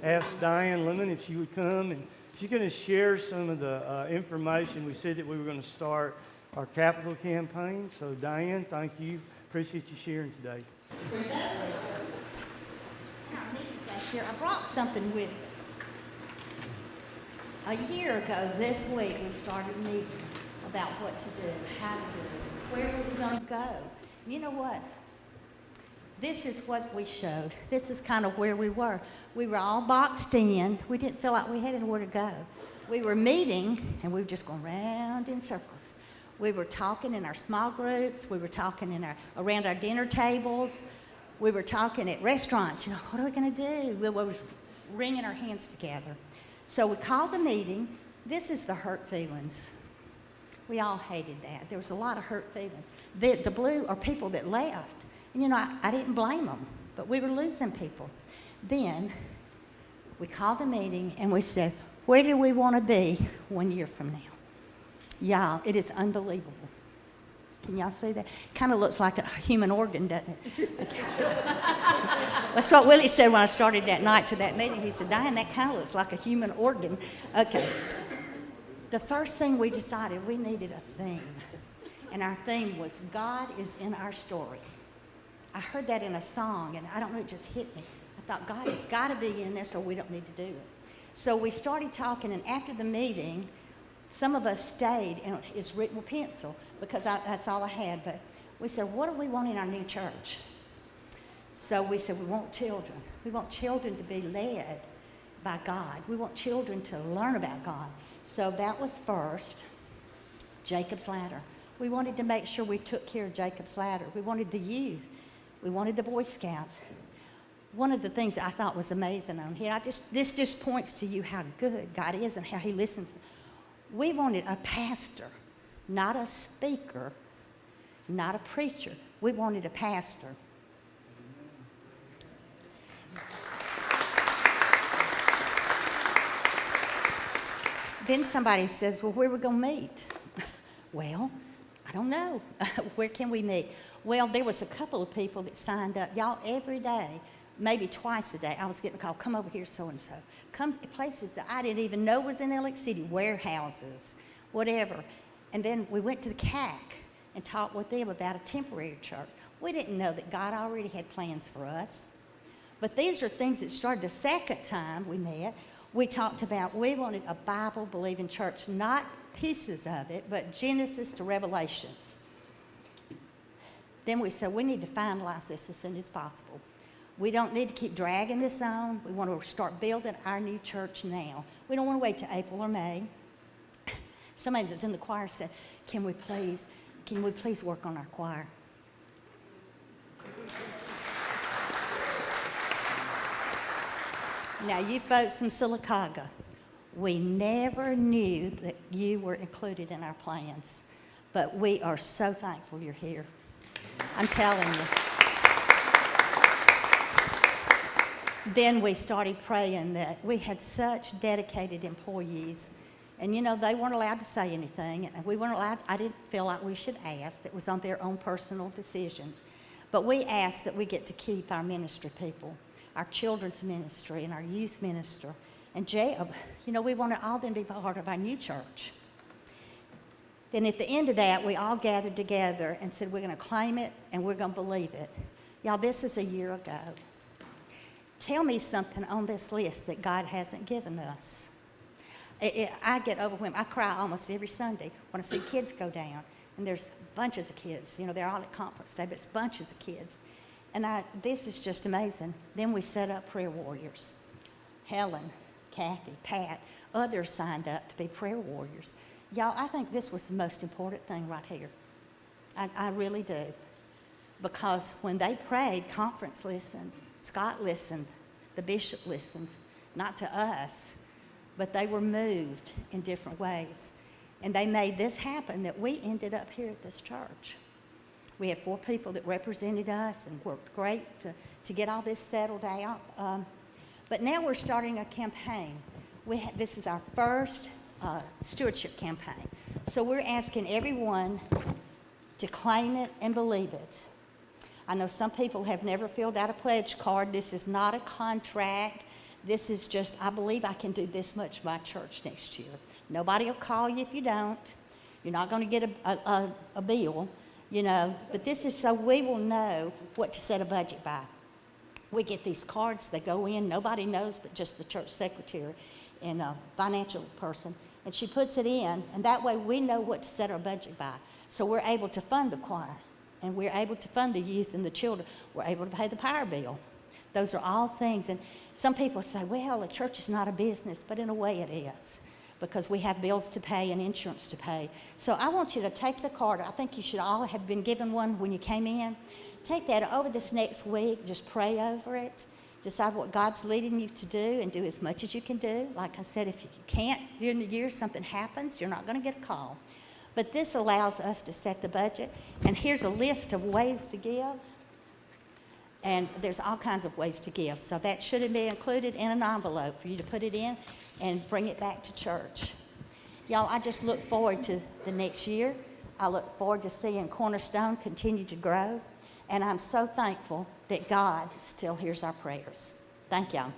ask Diane Lemmond if she would come, and she's going to share some of the information. We said that we were going to start our capital campaign. So, Diane, thank you. Appreciate you sharing today. I brought something with us. A year ago this week, we started meeting about what to do, how to do it, where we're going to go. You know what? This is what we showed. This is kind of where we were. We were all boxed in. We didn't feel like we had anywhere to go. We were meeting, and we were just going round in circles. We were talking in our small groups. We were talking around our dinner tables. We were talking at restaurants. You know, what are we going to do? We were wringing our hands together. So we called the meeting. This is the hurt feelings. We all hated that. There was a lot of hurt feelings. The blue are people that left. And, you know, I didn't blame them, but we were losing people. Then we called the meeting, and we said, where do we want to be 1 year from now? Y'all, it is unbelievable. Can y'all see that? Kind of looks like a human organ, doesn't it? Okay. That's what Willie said when I started that night to that meeting. He said, Diane, that kind of looks like a human organ. Okay. The first thing we decided, we needed a theme. And our theme was, God is in our story. I heard that in a song, and I don't know, it just hit me. I thought, God has got to be in this, or we don't need to do it. So we started talking, and after the meeting, some of us stayed, and it's written with pencil, because that's all I had. But we said, what do we want in our new church? So we said, we want children. We want children to be led by God. We want children to learn about God. So that was first, Jacob's Ladder. We wanted to make sure we took care of Jacob's Ladder. We wanted the youth. We wanted the Boy Scouts. One of the things that I thought was amazing on here, this just points to you how good God is and how he listens. We wanted a pastor, not a speaker, not a preacher. We wanted a pastor. Then somebody says, well, where are we going to meet? Well, I don't know. Where can we meet? Well, there was a couple of people that signed up. Y'all, every day, maybe twice a day, I was getting a call, come over here, so-and-so. Come to places that I didn't even know was in Alex City, warehouses, whatever. And then we went to the CAC and talked with them about a temporary church. We didn't know that God already had plans for us. But these are things that started the second time we met. We talked about, we wanted a Bible-believing church, not pieces of it, but Genesis to Revelations. Then we said, we need to finalize this as soon as possible. We don't need to keep dragging this on. We want to start building our new church now. We don't want to wait till April or May. Somebody that's in the choir said, can we please work on our choir? Now, you folks from Sylacauga, we never knew that you were included in our plans, but we are so thankful you're here. I'm telling you. Then we started praying that we had such dedicated employees, and you know, they weren't allowed to say anything, and we weren't allowed, I didn't feel like we should ask. It was on their own personal decisions. But we asked that we get to keep our ministry people, our children's ministry and our youth minister. And you know, we wanted all them to be part of our new church. Then at the end of that, we all gathered together and said, we're going to claim it and we're going to believe it. Y'all, this is a year ago. Tell me something on this list that God hasn't given us. I get overwhelmed. I cry almost every Sunday when I see kids go down. And there's bunches of kids. You know, they're all at conference day, but it's bunches of kids. And this is just amazing. Then we set up prayer warriors. Helen, Kathy, Pat, others signed up to be prayer warriors. Y'all, I think this was the most important thing right here. I really do. Because when they prayed, conference listened, Scott listened, the bishop listened, not to us, but they were moved in different ways. And they made this happen that we ended up here at this church. We had 4 people that represented us and worked great to get all this settled out. But now we're starting a campaign. This is our first stewardship campaign. So we're asking everyone to claim it and believe it. I know some people have never filled out a pledge card. This is not a contract. This is just, I believe I can do this much for my church next year. Nobody will call you if you don't. You're not going to get a bill, you know. But this is so we will know what to set a budget by. We get these cards, they go in, nobody knows but just the church secretary and a financial person. And she puts it in, and that way we know what to set our budget by. So we're able to fund the choir, and we're able to fund the youth and the children. We're able to pay the power bill. Those are all things. And some people say, well, a church is not a business, but in a way it is, because we have bills to pay and insurance to pay. So I want you to take the card. I think you should all have been given one when you came in. Take that over this next week. Just pray over it. Decide what God's leading you to do and do as much as you can do. Like I said, if you can't during the year, something happens, you're not going to get a call. But this allows us to set the budget. And here's a list of ways to give. And there's all kinds of ways to give. So that should be included in an envelope for you to put it in and bring it back to church. Y'all, I just look forward to the next year. I look forward to seeing Cornerstone continue to grow. And I'm so thankful that God still hears our prayers. Thank y'all.